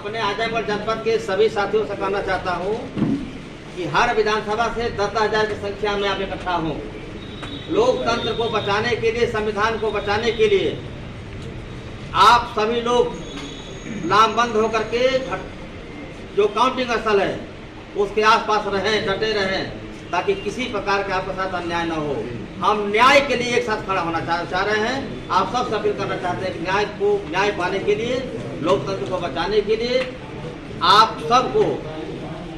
अपने आजमगढ़ जनपद के सभी साथियों से कहना चाहता हूँ कि हर विधानसभा से 10,000 की संख्या में आप इकट्ठा हों। लोकतंत्र को बचाने के लिए, संविधान को बचाने के लिए आप सभी लोग लामबंद होकर के जो काउंटिंग स्थल है उसके आसपास रहें, डटे रहें, ताकि किसी प्रकार का आपके साथ अन्याय न हो। हम न्याय के लिए एक साथ खड़ा होना चाह रहे हैं। आप सब से अपील करना चाहते हैं कि न्याय पाने के लिए, लोकतंत्र को बचाने के लिए आप सबको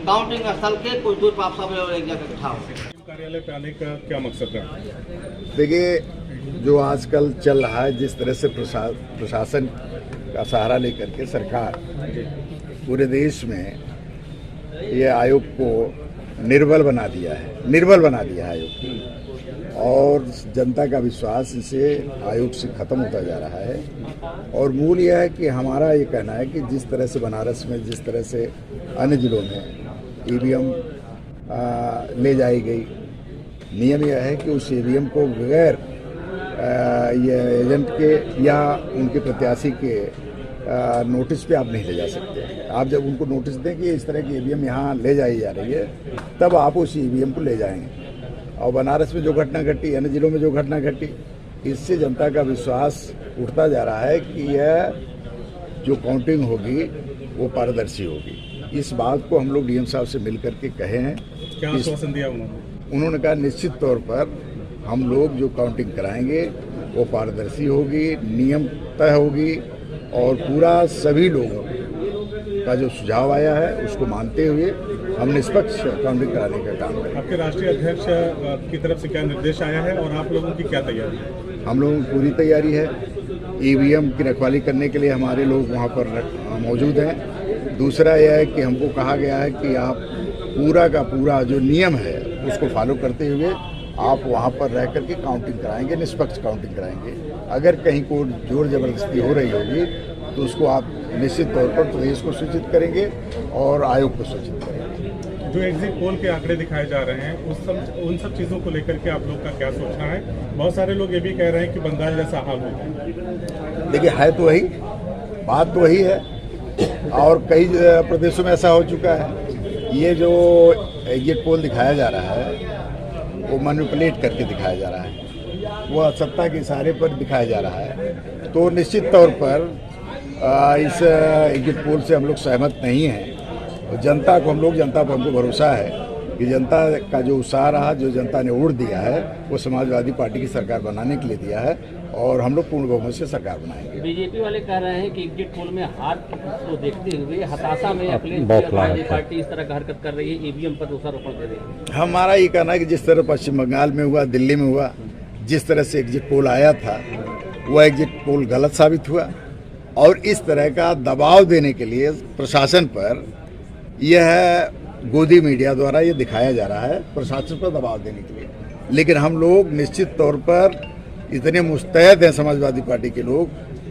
काउंटिंग स्थल के कुछ दूर पर आप सब लोग एक जगह इकट्ठा हो। कार्यालय पे आने का क्या मकसद है? देखिए, जो आजकल चल रहा है, जिस तरह से प्रशासन का सहारा लेकर के सरकार पूरे देश में ये आयोग को निर्बल बना दिया है आयोग को, और जनता का विश्वास इसे आयोग से खत्म होता जा रहा है। और मूल यह है कि हमारा ये कहना है कि जिस तरह से बनारस में, जिस तरह से अन्य जिलों में ईवीएम ले जाई गई, नियम यह है कि उस ईवीएम को बगैर ये एजेंट के या उनके प्रत्याशी के नोटिस पे आप नहीं ले जा सकते। आप जब उनको नोटिस दें कि इस तरह की ईवीएम यहाँ ले जाई जा रही है, तब आप उस ईवीएम को ले जाएंगे। और बनारस में जो घटना घटी, अन्य जिलों में जो घटना घटी, इससे जनता का विश्वास उठता जा रहा है कि यह जो काउंटिंग होगी वो पारदर्शी होगी। इस बात को हम लोग डीएम साहब से मिल करके कहे हैं। क्या आश्वासन दिया उन्होंने कहा निश्चित तौर पर हम लोग जो काउंटिंग कराएंगे वो पारदर्शी होगी, नियम तय होगी, और पूरा सभी लोगों का जो सुझाव आया है उसको मानते हुए हम निष्पक्ष काउंटिंग कराने का काम करेंगे। आपके राष्ट्रीय अध्यक्ष की तरफ से क्या निर्देश आया है और आप लोगों की क्या तैयारी है? हम लोगों की पूरी तैयारी है। ईवीएम की रखवाली करने के लिए हमारे लोग वहाँ पर मौजूद हैं। दूसरा यह है कि हमको कहा गया है कि आप पूरा का पूरा जो नियम है उसको फॉलो करते हुए आप वहाँ पर रह करके काउंटिंग कराएंगे, निष्पक्ष काउंटिंग कराएंगे। अगर कहीं को जोर जबरदस्ती हो रही होगी तो उसको आप निश्चित तौर पर प्रदेश को सूचित करेंगे और आयोग को सूचित करेंगे। जो एग्जिट पोल के आंकड़े दिखाए जा रहे हैं उन सब चीज़ों को लेकर के आप लोग का क्या सोचना है? बहुत सारे लोग ये भी कह रहे हैं कि बंगाल जैसा हाल हो गया। देखिए, है तो वही बात, तो वही है, और कई प्रदेशों में ऐसा हो चुका है। ये जो एग्जिट पोल दिखाया जा रहा है वो मैनिपुलेट करके दिखाया जा रहा है, वो सत्ता के इशारे पर दिखाया जा रहा है। तो निश्चित तौर पर इस एग्जिट पोल से हम लोग सहमत नहीं हैं। जनता को हमको भरोसा है कि जनता का जो उत्साह रहा, जो जनता ने वोट दिया है, वो समाजवादी पार्टी की सरकार बनाने के लिए दिया है, और हम लोग पूर्ण बहुमत से सरकार बनाएंगे। बीजेपी वाले कह रहे हैं कि एग्जिट पोल में हार को देखते हुए हताशा में अखिलेश पार्टी इस तरह का हरकत कर रही है, ईवीएम पर दोषारोपण दे रही है। हमारा ये कहना है कि जिस तरह पश्चिम बंगाल में हुआ, दिल्ली में हुआ, जिस तरह से एग्जिट पोल आया था, वह एग्जिट पोल गलत साबित हुआ, और इस तरह का दबाव देने के लिए प्रशासन पर यह गोदी मीडिया द्वारा ये दिखाया जा रहा है, प्रशासन पर दबाव देने के लिए। लेकिन हम लोग निश्चित तौर पर इतने मुस्तैद हैं, समाजवादी पार्टी के लोग,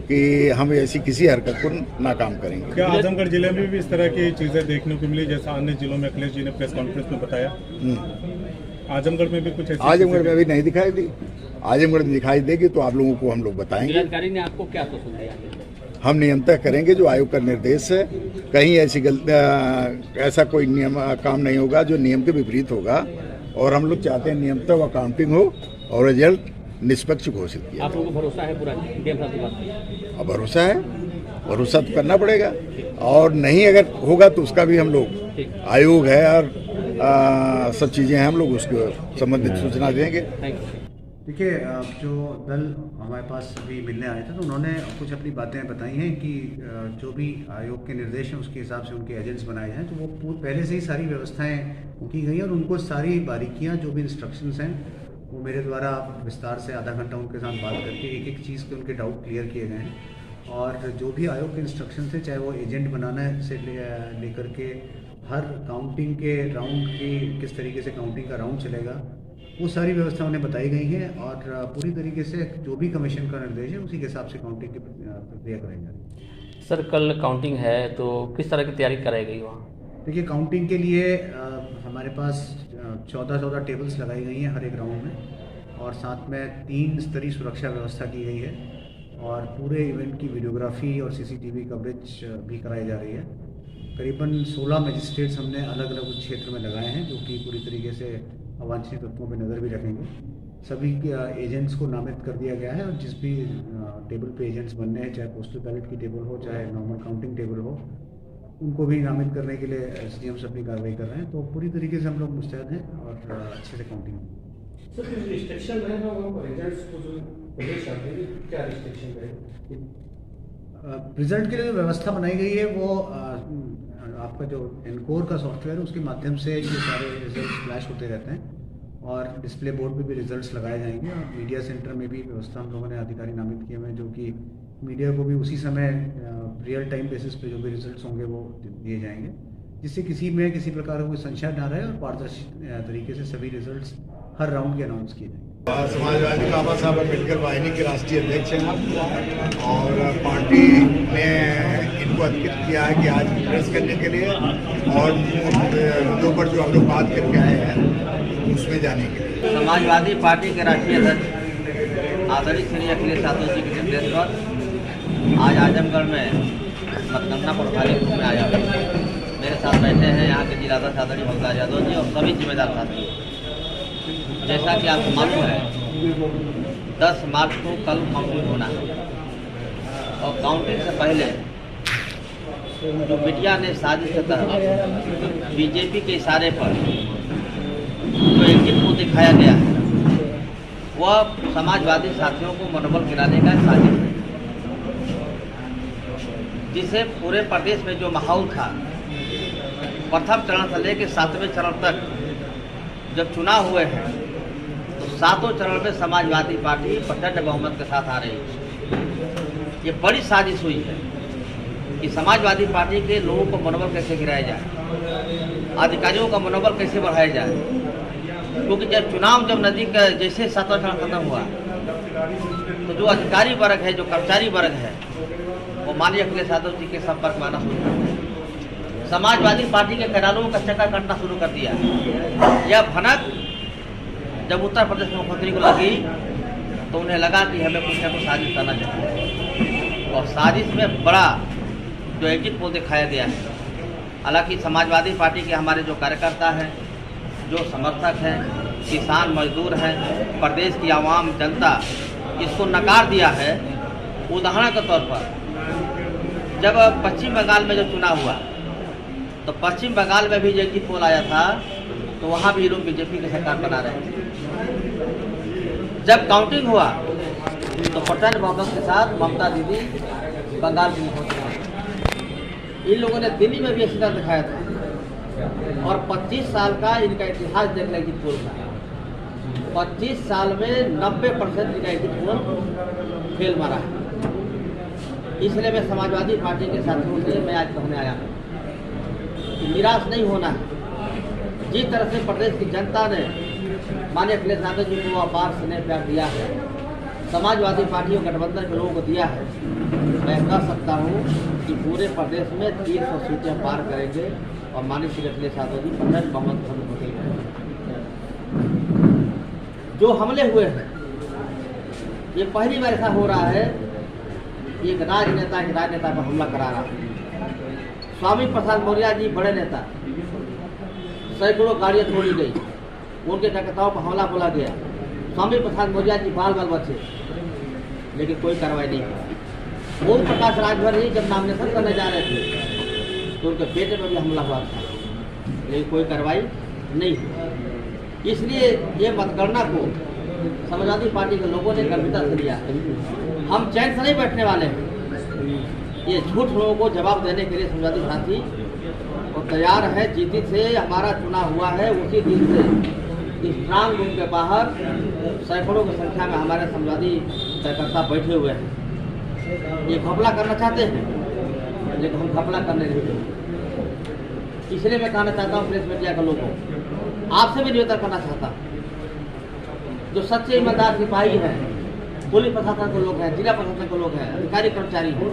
कि हम ऐसी किसी हरकत को नाकाम करेंगे। क्या आजमगढ़ जिले में भी इस तरह की चीज़ें देखने को मिली जैसा अन्य जिलों में अखिलेश जी ने प्रेस कॉन्फ्रेंस में बताया? आजमगढ़ में भी कुछ ऐसी? आजमगढ़ में अभी नहीं दिखाई दी। आजमगढ़ में दिखाई देगी तो आप लोगों को हम लोग बताएंगे। जिलाधिकारी ने आपको क्या आश्वासन दिया? हम नियमतः करेंगे जो आयोग का निर्देश है। कहीं ऐसी ऐसा कोई नियम काम नहीं होगा जो नियम के विपरीत होगा, और हम लोग चाहते हैं नियमतः व काउंटिंग हो और रिजल्ट निष्पक्ष घोषित किया। आप लोगों को भरोसा है पूरा डीएम साहब की बात पे? अब भरोसा है, भरोसा तो करना पड़ेगा, और नहीं अगर होगा तो उसका भी हम लोग, आयोग है और सब चीज़ें हैं, हम लोग उसको संबंधित सूचना देंगे। देखिए, जो दल हमारे पास अभी मिलने आए थे तो उन्होंने कुछ अपनी बातें बताई हैं कि जो भी आयोग के निर्देश हैं उसके हिसाब से उनके एजेंट्स बनाए हैं, तो वो पहले से ही सारी व्यवस्थाएं की गई हैं, और उनको सारी बारीकियां, जो भी इंस्ट्रक्शंस हैं, वो मेरे द्वारा विस्तार से आधा घंटा उनके साथ बात करके एक एक चीज़ के उनके डाउट क्लियर किए गए हैं। और जो भी आयोग के इंस्ट्रक्शन थे, चाहे वो एजेंट बनाने से लेकर के हर काउंटिंग के राउंड की किस तरीके से काउंटिंग का राउंड चलेगा, वो सारी व्यवस्था उन्हें बताई गई है, और पूरी तरीके से जो भी कमीशन का निर्देश है उसी के हिसाब से काउंटिंग की प्रक्रिया कराई जा रही है। सर, कल काउंटिंग है तो किस तरह की तैयारी कराई गई वहाँ? देखिए, काउंटिंग के लिए हमारे पास 14 टेबल्स लगाई गई हैं हर एक राउंड में, और साथ में 3 स्तरीय सुरक्षा व्यवस्था की गई है, और पूरे इवेंट की वीडियोग्राफी और सीसीटीवी कवरेज भी कराई जा रही है। करीबन 16 मजिस्ट्रेट्स हमने अलग अलग उस क्षेत्र में लगाए हैं, जो कि पूरी तरीके से अवांछनीय तत्वों पर नज़र भी रखेंगे। सभी एजेंट्स को नामित कर दिया गया है और जिस भी टेबल पे एजेंट्स बनने हैं, चाहे पोस्टल बैलेट की टेबल हो चाहे नॉर्मल काउंटिंग टेबल हो, उनको भी नामित करने के लिए एसडीएम से अपनी कार्रवाई कर रहे हैं। तो पूरी तरीके से हम लोग मुस्तैद हैं और अच्छे से काउंटिंग होगी। सर रिस्ट्रिक्शन है ना वो एजेंट्स को जो प्रवेश आते हैं, क्या रिस्ट्रिक्शन है? रिजल्ट के लिए जो व्यवस्था बनाई गई है वो आपका जो एनकोर का सॉफ्टवेयर है उसके माध्यम से ये सारे रिजल्ट फ्लैश होते रहते हैं और डिस्प्ले बोर्ड पे भी रिजल्ट्स लगाए जाएंगे। और मीडिया सेंटर में भी व्यवस्था हम लोगों ने अधिकारी नामित किए हुए हैं, जो कि मीडिया को भी उसी समय रियल टाइम बेसिस पे जो भी रिजल्ट्स होंगे वो दिए जाएंगे, जिससे किसी में किसी प्रकार का कोई संशय ना रहे और पारदर्शी तरीके से सभी रिजल्ट्स हर राउंड के अनाउंस किए जाएंगे। समाजवादी बाबा साहब अम्बेडकर वाहिनी के राष्ट्रीय अध्यक्ष हैं और पार्टी ने इनको अधिकृत किया है कि आज प्रेस करने के लिए और मुद्दों पर जो हम लोग बात करके आए हैं उसमें जाने के लिए। समाजवादी पार्टी के राष्ट्रीय अध्यक्ष आदरणीय श्री अखिलेश यादव जी के निर्देश पर आज आजमगढ़ में मतगणना प्रभारी रूप में आया। मेरे साथ बैठे हैं यहाँ के जिलाध्यक्ष आदरणीय भगदास यादव जी और सभी जिम्मेदार साथी। जैसा कि आपको मालूम है 10 मार्च को कल काउंटिंग होना है और काउंटिंग से पहले जो मीडिया ने साजिश के तहत बीजेपी के इशारे पर जो एग्जिट को दिखाया गया है वह समाजवादी साथियों को मनोबल गिराने का साजिश है, जिसे पूरे प्रदेश में जो माहौल था प्रथम चरण से लेकर 7वें चरण तक जब चुनाव हुए हैं तो 7वें चरण में समाजवादी पार्टी प्रचंड बहुमत के साथ आ रही है। ये बड़ी साजिश हुई है कि समाजवादी पार्टी के लोगों को मनोबल कैसे गिराया जाए, अधिकारियों का मनोबल कैसे बढ़ाया जाए, क्योंकि जब चुनाव जब नजदीक जैसे 7वां चरण खत्म हुआ तो जो अधिकारी वर्ग है, जो कर्मचारी वर्ग है, वो माननीय अखिलेश यादव जी के संपर्क में आना शुरू कर दिया। समाजवादी पार्टी के कैडारों का चक्कर काटना शुरू कर दिया। यह भनक जब उत्तर प्रदेश मुख्यमंत्री को लगी तो उन्हें लगा कि हमें कुछ न कुछ साजिश करना चाहिए और साजिश में बड़ा जो एग्जिट पोल दिखाया गया है। हालांकि समाजवादी पार्टी के हमारे जो कार्यकर्ता हैं, जो समर्थक हैं, किसान मजदूर हैं, प्रदेश की आवाम जनता इसको नकार दिया है। उदाहरण के तौर पर जब पश्चिम बंगाल में जो चुनाव हुआ तो पश्चिम बंगाल में भी जो एग्जिट पोल आया था तो वहाँ भी लोग बीजेपी की सरकार बना रहे थे। जब काउंटिंग हुआ तो प्रचंड बहुमत के साथ ममता दीदी बंगाल की मुख्यमंत्री। इन लोगों ने दिल्ली में भी इसी तरह दिखाया था और 25 साल का इनका इतिहास देख लें एग्जिट पोल का। 25 साल में 90% इनका एग्जिट पोल फेल मारा है। इसलिए मैं समाजवादी पार्टी के साथियों से मैं आज कहने आया हूँ कि निराश नहीं होना है। जिस तरह से प्रदेश की जनता ने माननीय अखिलेश यादव जी को अपार स्नेह प्यार दिया है, समाजवादी पार्टियों गठबंधन के लोगों को दिया है, मैं कह सकता हूँ कि पूरे प्रदेश में 300 सीटें पार करेंगे और माननीय श्री अखिलेश यादव जी प्रचंड बहुमत होते हैं। जो हमले हुए हैं ये पहली बार ऐसा हो रहा है, एक राजनेता एक राजनेता पर हमला करा रहा है। स्वामी प्रसाद मौर्य जी बड़े नेता, सैकड़ों गाड़ियाँ तोड़ी गई, उनके कार्यकर्ताओं पर हमला बोला गया। स्वामी प्रसाद मौर्य जी बाल बाल बचे, लेकिन कोई कार्रवाई नहीं हुई। ओम प्रकाश राजभर जी जब नॉमिनेशन करने जा रहे थे तो उनके बेटे पर भी हमला हुआ था, लेकिन कोई कार्रवाई नहीं हुई। इसलिए ये मतगणना को समाजवादी पार्टी के लोगों ने गंभीरता से लिया। हम चैन से नहीं बैठने वाले हैं। ये झूठ लोगों को जवाब देने के लिए समाजवादी साथी और तैयार है। जिस दिन से हमारा चुनाव हुआ है उसी दिन से स्ट्रांग रूम के बाहर सैकड़ों की संख्या में हमारे समाजवादी कार्यकर्ता बैठे हुए हैं। ये घपला करना चाहते हैं, लेकिन हम घपला करने नहीं देंगे। इसलिए मैं कहना चाहता हूँ प्रेस मीडिया के लोगों, आपसे भी निवेदन करना चाहता हूँ, जो सच्चे ईमानदार सिपाही हैं, पुलिस प्रशासन के लोग हैं, जिला प्रशासन के लोग हैं, अधिकारी कर्मचारी हैं,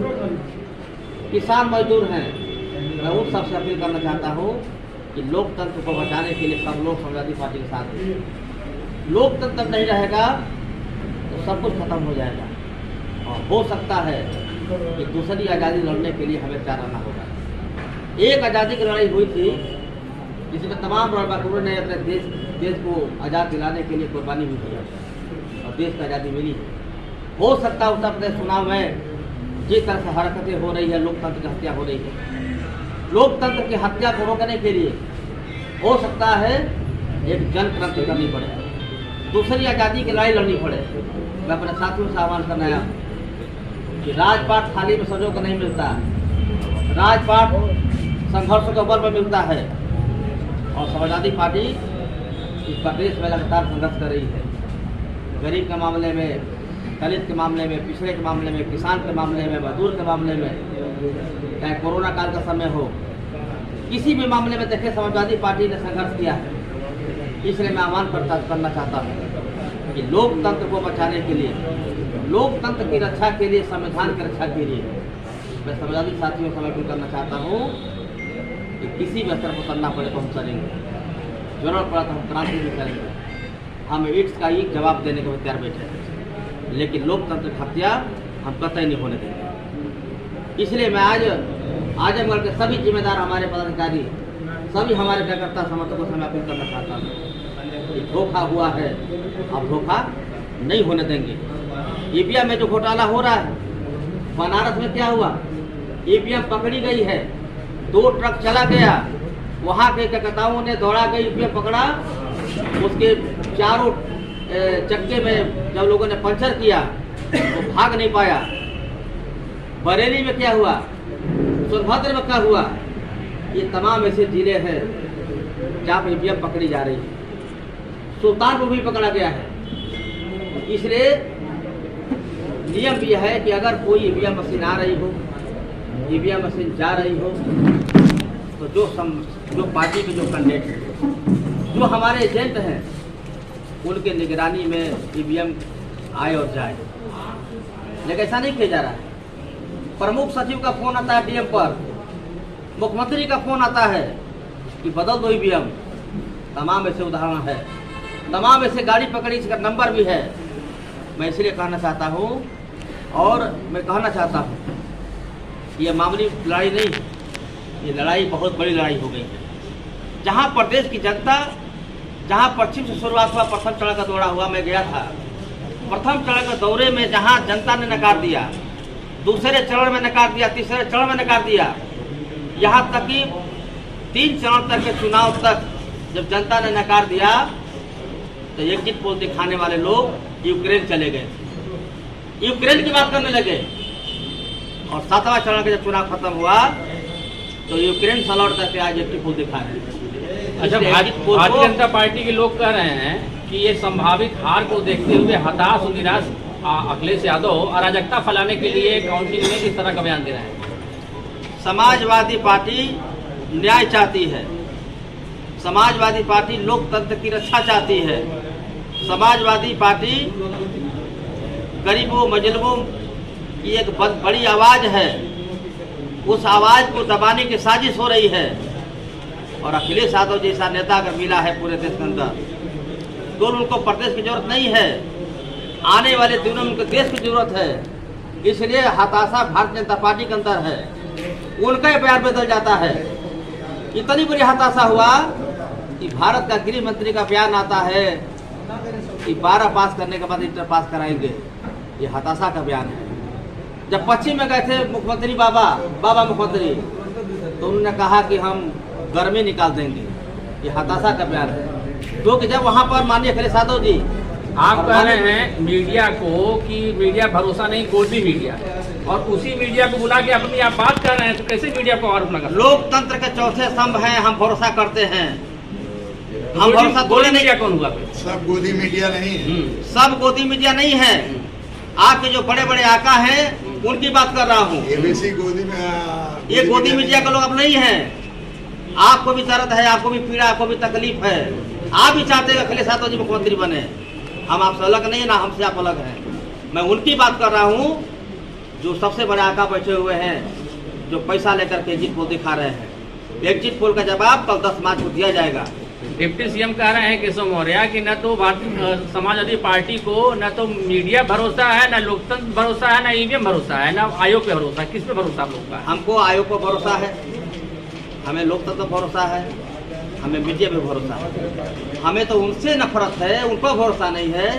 किसान मजदूर हैं, मैं उन सबसे अपील करना चाहता हूँ कि लोकतंत्र को बचाने के लिए सब लोग समाजवादी पार्टी के साथ हैं। लोकतंत्र नहीं रहेगा तो सब कुछ खत्म हो जाएगा और हो सकता है कि दूसरी आज़ादी लड़ने के लिए हमें तैयार रहना होगा। एक आज़ादी की लड़ाई हुई थी जिसमें तमाम रणबांकुरों ने अपने देश को आज़ाद दिलाने के लिए कुर्बानी भी दी और देश को आज़ादी मिली है। हो सकता है उत्तर प्रदेश चुनाव में जिस तरह से हरकतें हो रही है, लोकतंत्र की हत्या हो रही है, लोकतंत्र की हत्या को रोकने के लिए हो सकता है एक जनक्रांति करनी पड़े, दूसरी आज़ादी की लड़ाई लड़नी पड़े। मैं अपने साथियों से आह्वान करना आया कि राजपाट थाली में सजो को नहीं मिलता, राजपाट संघर्षों के बल पर मिलता है और समाजवादी पार्टी इस प्रदेश में लगातार संघर्ष कर रही है। गरीब के मामले में, दलित के मामले में, पिछड़े के मामले में, किसान के मामले में, मजदूर के मामले में, चाहे कोरोना काल का समय हो, किसी भी मामले में देखें समाजवादी पार्टी ने संघर्ष किया है। इसलिए मैं आह्वान करना चाहता हूँ कि लोकतंत्र को बचाने के लिए, लोकतंत्र की रक्षा के लिए, संविधान की रक्षा के लिए मैं समाजवादी साथियों से अपील करना चाहता हूँ कि किसी भी स्तर पर उतरना पड़े तो हम करेंगे, जरूरत पड़ा तो हम क्रांति भी करेंगे, हम ईट्स का एक जवाब देने को तैयार बैठे हैं, लेकिन लोकतंत्र की हत्या हम कतई नहीं होने देंगे। इसलिए मैं आज आजमगढ़ के सभी जिम्मेदार हमारे पदाधिकारी, सभी हमारे कार्यकर्ता समर्थकों से मैं अपील करना चाहता हूँ कि धोखा हुआ है, अब धोखा नहीं होने देंगे। ईवीएम में जो घोटाला हो रहा है, बनारस में क्या हुआ, ईवीएम पकड़ी गई है, 2 ट्रक चला गया, वहाँ के कार्यकर्ताओं ने दौड़ा के ईवीएम पकड़ा, उसके चारों चक्के में जब लोगों ने पंचर किया तो भाग नहीं पाया। बरेली में क्या हुआ, सोनभद्र में क्या हुआ, ये तमाम ऐसे जिले हैं जहाँ पर ईवीएम पकड़ी जा रही है। सुल्तानपुर भी पकड़ा गया है। इसलिए नियम भी है कि अगर कोई ईवीएम मशीन आ रही हो, ईवीएम मशीन जा रही हो, तो जो पार्टी के जो कैंडिडेट हैं, जो हमारे एजेंट हैं, उनके निगरानी में ईवीएम आए और जाए। लेकिन ऐसा नहीं किया जा रहा है। प्रमुख सचिव का फोन आता है डीएम पर, मुख्यमंत्री का फोन आता है कि बदल दो ईवीएम। तमाम ऐसे उदाहरण है, तमाम ऐसे गाड़ी पकड़ी, इसका नंबर भी है। मैं इसलिए कहना चाहता हूँ और मैं कहना चाहता हूँ कि ये मामूली लड़ाई नहीं है, ये लड़ाई बहुत बड़ी लड़ाई हो गई है। जहाँ प्रदेश की जनता, जहाँ पश्चिम से शुरुआत हुआ, प्रथम चरण का दौरा हुआ, मैं गया था। प्रथम चरण के दौरे में जहाँ जनता ने नकार दिया, दूसरे चरण में नकार दिया, तीसरे चरण में नकार दिया, यहाँ तक कि 3 चरण तक के चुनाव तक जब जनता ने नकार दिया तो एग्जिट पोल दिखाने वाले लोग यूक्रेन चले गए, यूक्रेन की बात करने लगे। और 7वां चरण का जब चुनाव खत्म हुआ तो यूक्रेन से लौट करके आज एग्जिट पोल दिखा रहे हैं। अच्छा, भारतीय जनता पार्टी के लोग कह रहे हैं कि ये संभावित हार को देखते हुए हताश और निराश अखिलेश यादव अराजकता फैलाने के लिए काउंसिल में किस तरह का बयान दे रहे हैं। समाजवादी पार्टी न्याय चाहती है, समाजवादी पार्टी लोकतंत्र की रक्षा चाहती है, समाजवादी पार्टी गरीबों मजलूमों की एक बड़ी आवाज़ है, उस आवाज़ को दबाने की साजिश हो रही है। और अखिलेश यादव जैसा नेता अगर मिला है पूरे देश के अंदर, तो उनको प्रदेश की जरूरत नहीं है, आने वाले दिनों में उनको देश की जरूरत है। इसलिए हताशा भारतीय जनता पार्टी के अंदर है, उनका ही बयान बदल जाता है। इतनी बड़ी हताशा हुआ कि भारत का गृह मंत्री का बयान आता है कि 12 पास करने के बाद इंटर पास कराएंगे। ये हताशा का बयान है। जब पश्चिम में गए थे मुख्यमंत्री बाबा मुख्यमंत्री, तो उन्होंने कहा कि हम गर्मी निकाल देंगे। ये हताशा का बयान है। क्योंकि जब वहाँ पर माननीय अखिलेश यादव जी, आप कह रहे हैं मीडिया को कि मीडिया भरोसा नहीं, गोदी मीडिया, और उसी मीडिया को बुला के अपनी आप बात कर रहे हैं, तो कैसे मीडिया को आरोप लगा? लोकतंत्र के चौथे स्तंभ हैं, हम भरोसा करते हैं। हम भरोसा गोदी मीडिया कौन हुआ? सब गोदी मीडिया नहीं है, सब गोदी मीडिया नहीं है। आपके जो बड़े बड़े आका हैं उनकी बात कर रहा हूँ। एबीसी गोदी में, ये गोदी मीडिया के लोग अब नहीं है। आपको भी दर्द है, आपको भी पीड़ा, आपको भी तकलीफ है। आप भी चाहते हैं अखिलेश यादव जी मुख्यमंत्री बने। हम आपसे अलग नहीं है, ना हमसे आप अलग हैं। मैं उनकी बात कर रहा हूँ जो सबसे बड़े आका बैठे हुए हैं, जो पैसा लेकर के एग्जिट पोल दिखा रहे हैं। एग्जिट पोल का जवाब कल 10 मार्च को दिया जाएगा। डिप्टी सीएम कह रहे हैं केशव मौर्य कि न तो भारतीय समाजवादी पार्टी को न तो मीडिया भरोसा है, न लोकतंत्र भरोसा है, न ईवीएम भरोसा है, न आयोग पे भरोसा है। किस पे भरोसा आप लोग का? हमको आयोग पर भरोसा है, हमें लोकतंत्र पर भरोसा है, हमें मीडिया पे भरोसा है। हमें तो उनसे नफरत है, उन पर भरोसा नहीं है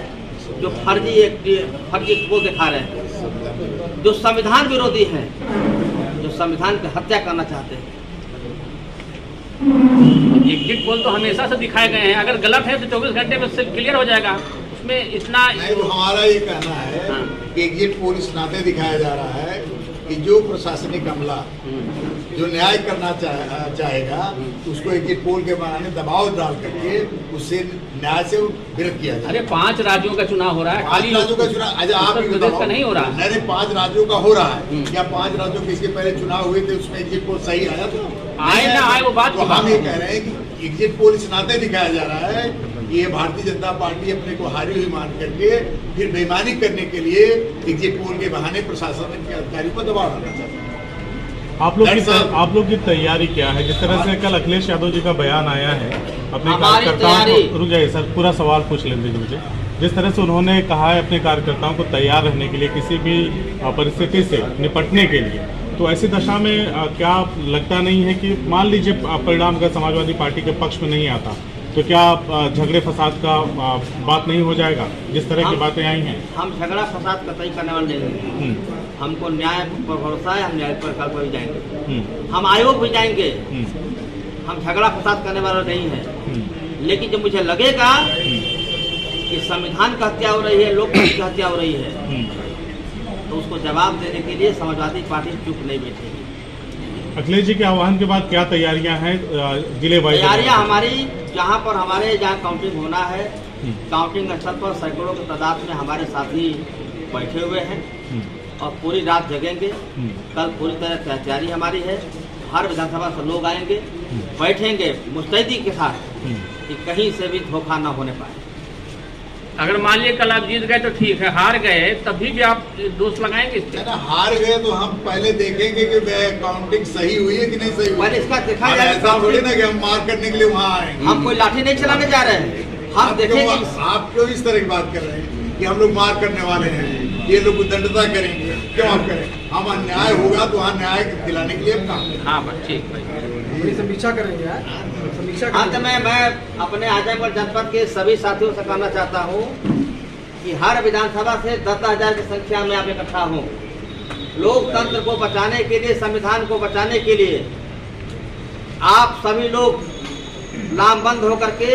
जो फर्जी को दिखा रहे हैं, जो संविधान विरोधी हैं, जो संविधान की हत्या करना चाहते हैं। एग्जिट पोल तो हमेशा से दिखाए गए हैं, अगर गलत है तो 24 घंटे में सिर्फ क्लियर हो जाएगा, उसमें इतना नहीं, तो हमारा ये कहना है कि एग्जिट पोल इस नाते दिखाया जा रहा है कि जो प्रशासनिक अमला जो न्याय करना चाहेगा उसको एग्जिट पोल के बहाने दबाव डाल करके उससे न्याय से विरत किया जाए। अरे 5 राज्यों का चुनाव हो रहा है, 5 राज्यों का चुनाव आज आप उत्तर प्रदेश का नहीं हो रहा। नहीं, 5 राज्यों का हो रहा है। क्या 5 राज्यों के इसके पहले चुनाव हुए थे, उसमें एग्जिट पोल सही आया था? आए ना आए वो बात तो हम ये कह रहे हैं कि एग्जिट पोल इस नाते दिखाया जा रहा है कि ये भारतीय जनता पार्टी अपने को हारी हुई मान करके फिर बेईमानी करने के लिए एग्जिट पोल के बहाने प्रशासन के अधिकारियों पर दबाव डालना चाहते हैं। आप लोग की तैयारी क्या है? जिस तरह से कल अखिलेश यादव जी का बयान आया है, अपने हमारी कार्यकर्ताओं तैयारी- को, रुक जाइए सर, पूरा सवाल पूछ लेने दीजिए मुझे। जिस तरह से उन्होंने कहा है अपने कार्यकर्ताओं को तैयार रहने के लिए किसी भी परिस्थिति से निपटने के लिए, तो ऐसी दशा में क्या लगता नहीं है कि मान लीजिए परिणाम अगर समाजवादी पार्टी के पक्ष में नहीं आता तो क्या झगड़े फसाद का बात नहीं हो जाएगा? जिस तरह की बातें आई हैं। हम झगड़ा फसाद कतई करने वाले नहीं हैं। हमको न्याय पर भरोसा है, हम न्याय पर कल पर भी जाएंगे, हम आयोग भी जाएंगे। हम झगड़ा फसाद करने वाले नहीं हैं। लेकिन जब मुझे लगेगा कि संविधान का हत्या हो रही है, लोकतंत्र की हत्या हो रही है, तो उसको जवाब देने के लिए समाजवादी पार्टी चुप नहीं बैठेगी। अखिलेश जी के आह्वान के बाद क्या तैयारियां हैं जिले वाइज? तैयारियां हमारी जहाँ काउंटिंग होना है, काउंटिंग स्थल पर सैकड़ों की तादाद में हमारे साथी बैठे हुए हैं और पूरी रात जगेंगे। कल पूरी तरह तैयारी हमारी है। हर विधानसभा से लोग आएंगे, बैठेंगे मुस्तैदी के साथ कि कहीं से भी धोखा न होने पाए। अगर मान लिया कल आप जीत गए तो ठीक है, हार गए तभी भी आप दोष लगाएंगे इस पे? हार गए तो हम पहले देखेंगे कि काउंटिंग सही हुई है कि नहीं सही हुई। पहले इसका देखा जाए। ऐसा थोड़ी ना कि हम मार करने के लिए वहाँ आएंगे। हम कोई लाठी नहीं चलाने जा रहे हैं, हम देखेंगे। आप क्यों इस तरह की बात कर रहे हैं कि हम लोग मार करने वाले हैं, ये लोग दंडता करेंगे? क्यों आप करें? हम अन्याय होगा तो वहाँ न्याय दिलाने के लिए हम काम करें। हाँ बस ठीक भाई, समीक्षा करेंगे यार, समीक्षा अंत में मैं अपने आजमगढ़ जनपद के सभी साथियों से कहना चाहता हूँ कि हर विधानसभा से 10,000 की संख्या में आप इकट्ठा हों। लोकतंत्र को बचाने के लिए, संविधान को बचाने के लिए आप सभी लोग लामबंद होकर के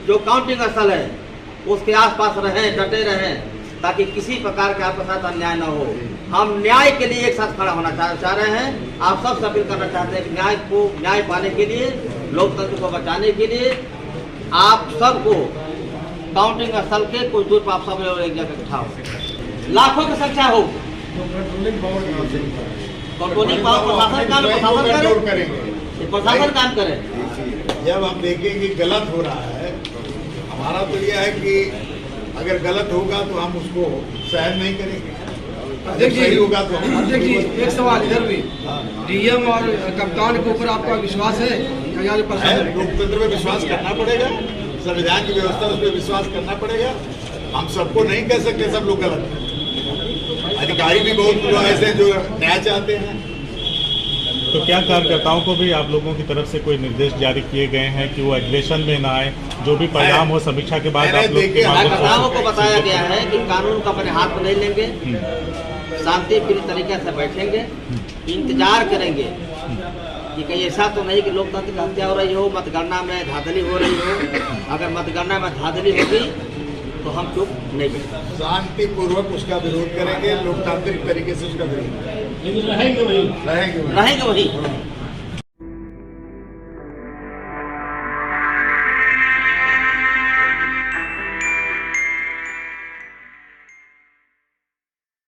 जो काउंटिंग स्थल है उसके आसपास रहें, डटे रहें, ताकि किसी प्रकार का आपके साथ अन्याय न हो। हम न्याय के लिए एक साथ खड़ा होना चाह रहे हैं। आप सब से अपील करना चाहते हैं कि न्याय पाने के लिए, लोकतंत्र को बचाने के लिए आप सबको काउंटिंग स्थल के कुछ दूर पर आप सब लोग एक जगह इकट्ठा हो, लाखों की संख्या हो। कंट्रोलिंग पावर प्रशासन काम करे। जब हम देखें कि गलत हो रहा है, हमारा तो यह है कि अगर गलत होगा तो हम उसको सहन नहीं करेंगे, अगर सही होगा तो हम। देखिए एक सवाल इधर भी, डीएम और कप्तान के ऊपर आपका विश्वास है? लोकतंत्र में विश्वास करना पड़ेगा, संविधान की व्यवस्था उस पर विश्वास करना पड़ेगा। हम सबको नहीं कह सकते सब लोग गलत हैं। अधिकारी भी बहुत लोग ऐसे हैं जो न्याय चाहते हैं। तो क्या कार्यकर्ताओं को भी आप लोगों की तरफ से कोई निर्देश जारी किए गए हैं कि वो एग्रेशन में ना आए, जो भी परिणाम हो समीक्षा के बाद आप लोग की कार्यकर्ताओं को बताया गया है कि कानून को अपने हाथ में नहीं लेंगे, शांति प्रिय तरीके से बैठेंगे, इंतजार करेंगे कि कहीं ऐसा तो नहीं कि लोकतंत्र की हत्या हो रही हो, मतगणना में धांधली हो रही हो। अगर मतगणना में धांधली होगी तो हम चुप नहीं बैठेंगे, शांतिपूर्वक उसका विरोध करेंगे, लोकतांत्रिक तरीके से उसका विरोध करेंगे, रहेंगे वही। रहेंगे वही।